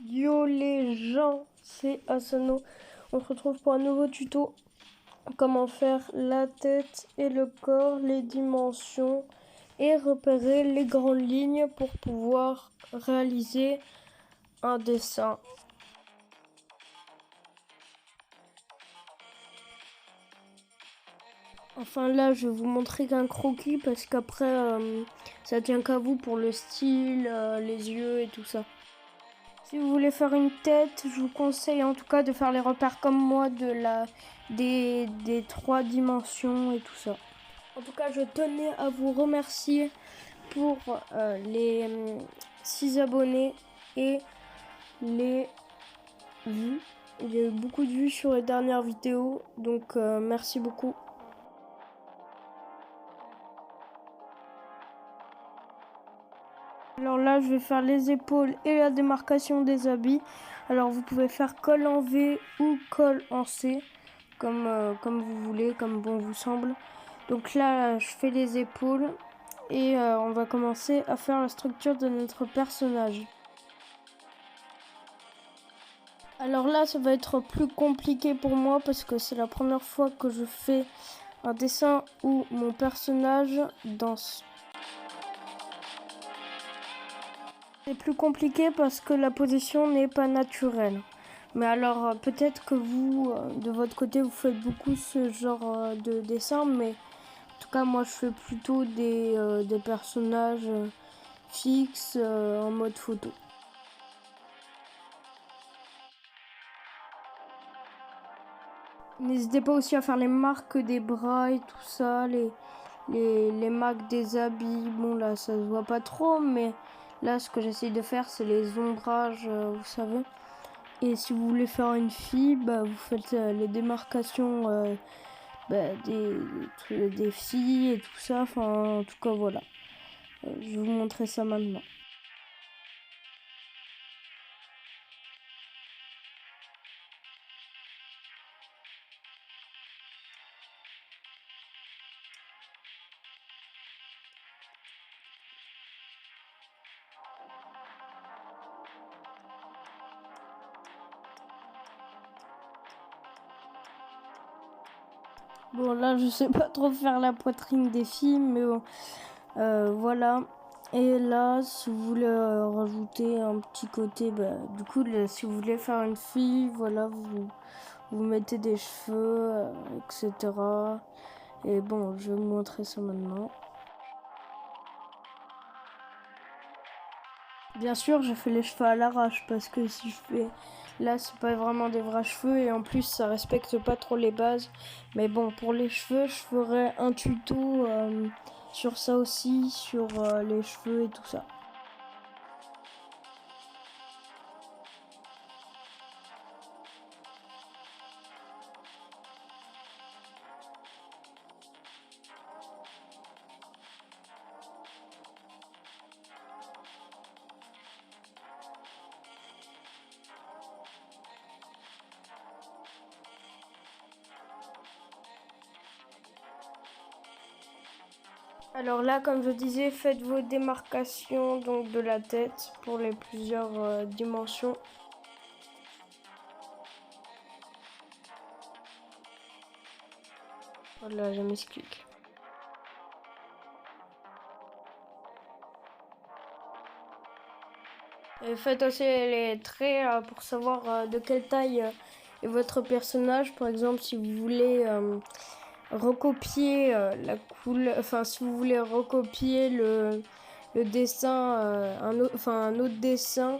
Yo les gens, c'est Asano. On se retrouve pour un nouveau tuto. Comment faire la tête et le corps, les dimensions et repérer les grandes lignes pour pouvoir réaliser un dessin. Enfin là, je vais vous montrer qu'un croquis parce qu'après, ça tient qu'à vous pour le style, les yeux et tout ça. Si vous voulez faire une tête, je vous conseille en tout cas de faire les repères comme moi des 3 dimensions et tout ça. En tout cas, je tenais à vous remercier pour les 6 abonnés et les vues. Il y a eu beaucoup de vues sur les dernières vidéos, donc merci beaucoup. Alors là, je vais faire les épaules et la démarcation des habits. Alors vous pouvez faire col en V ou col en C, comme vous voulez, comme bon vous semble. Donc là, je fais les épaules et on va commencer à faire la structure de notre personnage. Alors là, ça va être plus compliqué pour moi parce que c'est la première fois que je fais un dessin où mon personnage danse. C'est plus compliqué parce que la position n'est pas naturelle. Mais alors peut-être que vous, de votre côté, vous faites beaucoup ce genre de dessin, mais en tout cas moi je fais plutôt des personnages fixes en mode photo. N'hésitez pas aussi à faire les marques des bras et tout ça, les marques des habits. Bon là ça se voit pas trop, mais là ce que j'essaye de faire c'est les ombrages, vous savez. Et si vous voulez faire une fille, bah, vous faites les démarcations des filles et tout ça. Enfin, en tout cas, voilà. Je vais vous montrer ça maintenant. Bon, là, je sais pas trop faire la poitrine des filles, mais bon, voilà. Et là, si vous voulez rajouter un petit côté, bah, du coup, là, si vous voulez faire une fille, voilà, vous mettez des cheveux, etc. Et bon, je vais vous montrer ça maintenant. Bien sûr, je fais les cheveux à l'arrache parce que si je fais là, c'est pas vraiment des vrais cheveux et en plus, ça respecte pas trop les bases. Mais bon, pour les cheveux, je ferai un tuto sur ça aussi, sur les cheveux et tout ça. Alors là, comme je disais, faites vos démarcations donc de la tête pour les plusieurs dimensions. Voilà, je m'explique. Et faites aussi les traits pour savoir de quelle taille est votre personnage. Par exemple, si vous voulez recopier la couleur, enfin si vous voulez recopier le dessin, un autre dessin,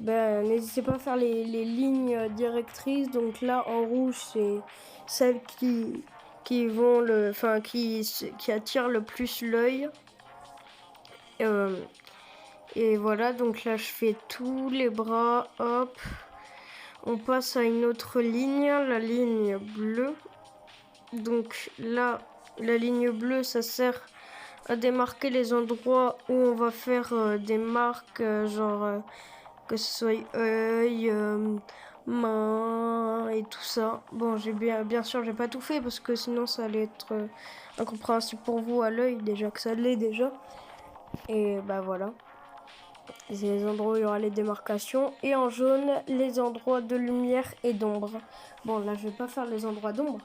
ben n'hésitez pas à faire les lignes directrices. Donc là en rouge c'est celles qui vont qui attirent le plus l'œil. Et voilà, donc là je fais tous les bras, hop. On passe à une autre ligne, la ligne bleue. Donc là, la ligne bleue, ça sert à démarquer les endroits où on va faire des marques, que ce soit œil, main et tout ça. Bon, bien sûr, j'ai pas tout fait parce que sinon ça allait être incompréhensible pour vous à l'œil, déjà que ça l'est déjà. Et bah voilà. c'est les endroits où il y aura les démarcations. Et en jaune, les endroits de lumière et d'ombre. Bon, là, je vais pas faire les endroits d'ombre,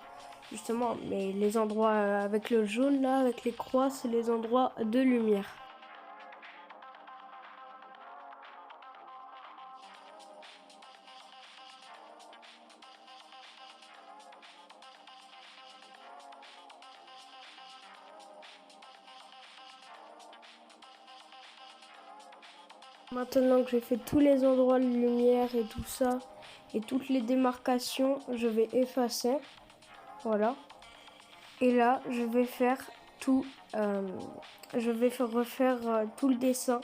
justement. Mais les endroits avec le jaune, là, avec les croix, c'est les endroits de lumière. Maintenant que j'ai fait tous les endroits de lumière et tout ça, et toutes les démarcations, je vais effacer. Voilà. Et là, je vais faire tout, refaire tout le dessin,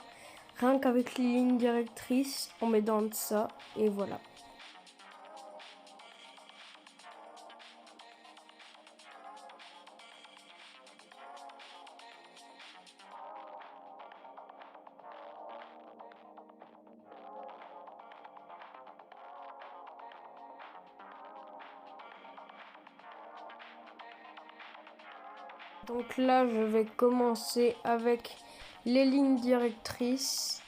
rien qu'avec les lignes directrices, en mettant ça, et voilà. Donc là, je vais commencer avec les lignes directrices,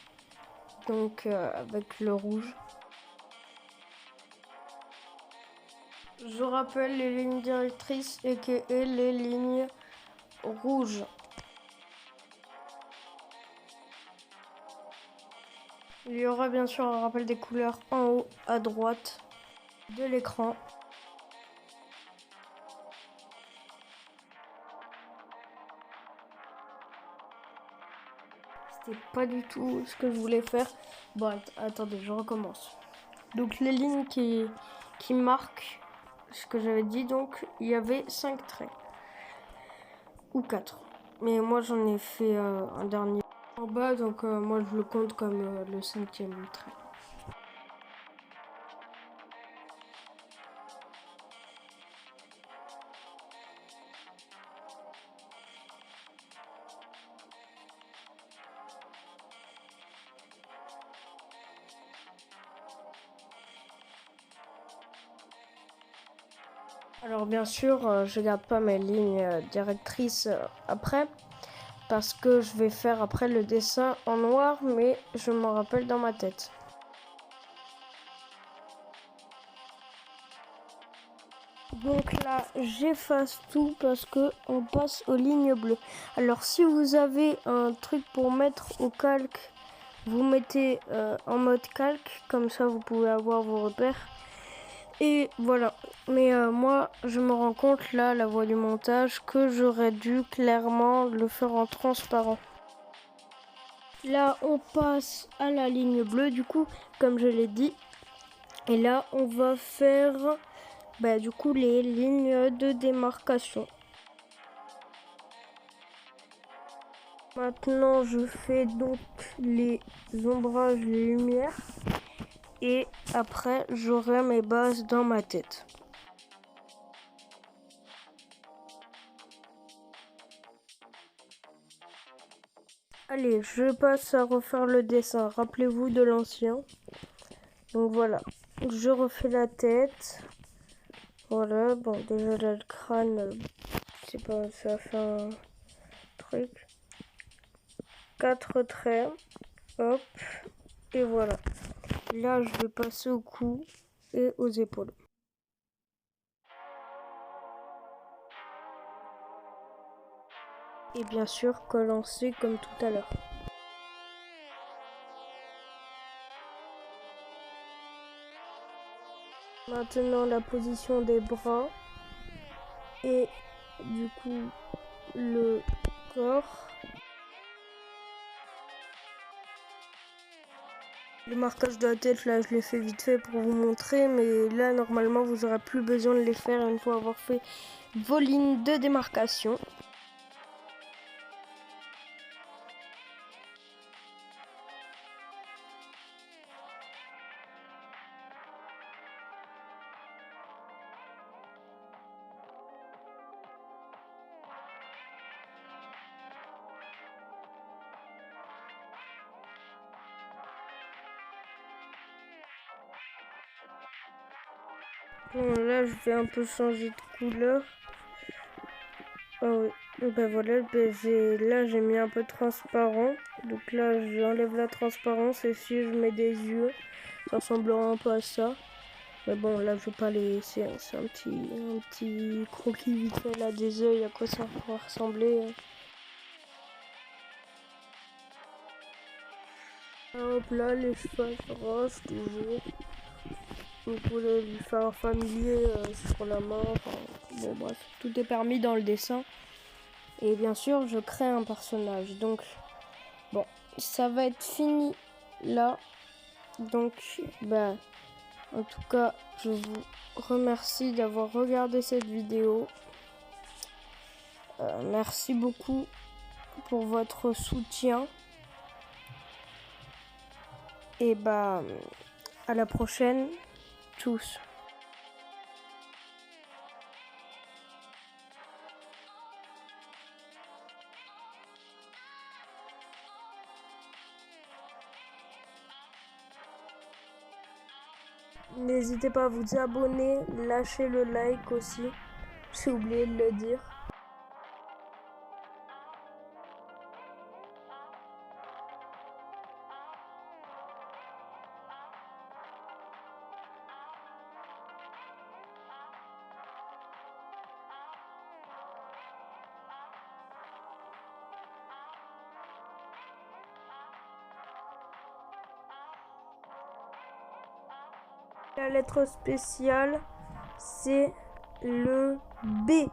donc avec le rouge. Je rappelle les lignes directrices et les lignes rouges. Il y aura bien sûr un rappel des couleurs en haut à droite de l'écran. C'était pas du tout ce que je voulais faire. Bon, attendez, je recommence. Donc les lignes qui marquent ce que j'avais dit, donc il y avait 5 traits. Ou 4. Mais moi j'en ai fait un dernier en bas, donc moi je le compte comme le 5e trait. Alors bien sûr, je garde pas mes lignes directrices après, parce que je vais faire après le dessin en noir, mais je m'en rappelle dans ma tête. Donc là, j'efface tout parce que on passe aux lignes bleues. Alors si vous avez un truc pour mettre au calque, vous mettez en mode calque, comme ça vous pouvez avoir vos repères. Et voilà. Mais moi, je me rends compte là, à la voie du montage, que j'aurais dû clairement le faire en transparent. Là, on passe à la ligne bleue, du coup, comme je l'ai dit. Et là, on va faire du coup les lignes de démarcation. Maintenant, je fais donc les ombrages, les lumières. Et après, j'aurai mes bases dans ma tête. Allez, je passe à refaire le dessin. Rappelez-vous de l'ancien. Donc voilà, je refais la tête. Voilà, bon, déjà là, le crâne, je sais pas, ça fait un truc. 4 traits. Hop, et voilà. Là, je vais passer au cou et aux épaules. Et bien sûr, collancer comme tout à l'heure. Maintenant, la position des bras et du coup le corps. Le marquage de la tête, là, je l'ai fait vite fait pour vous montrer, mais là, normalement, vous n'aurez plus besoin de les faire une fois avoir fait vos lignes de démarcation. Bon, là, je vais un peu changer de couleur. Ah oui, ben voilà, là j'ai mis un peu transparent, Donc là, j'enlève la transparence et si je mets des yeux, ça ressemblera un peu à ça. Mais bon, là, je veux pas les... C'est un petit croquis vite fait, là, des yeux, à quoi ça pourra ressembler. Hop là, les cheveux roses, toujours. Vous pouvez lui faire un familier sur la main. Enfin, bon, bref, tout est permis dans le dessin. Et bien sûr, je crée un personnage. Donc, bon, ça va être fini là. Donc, bah, en tout cas, je vous remercie d'avoir regardé cette vidéo. Merci beaucoup pour votre soutien. Et bah, à la prochaine, tous. N'hésitez pas à vous abonner, lâcher le like aussi. J'ai oublié de le dire. La lettre spéciale, c'est le B.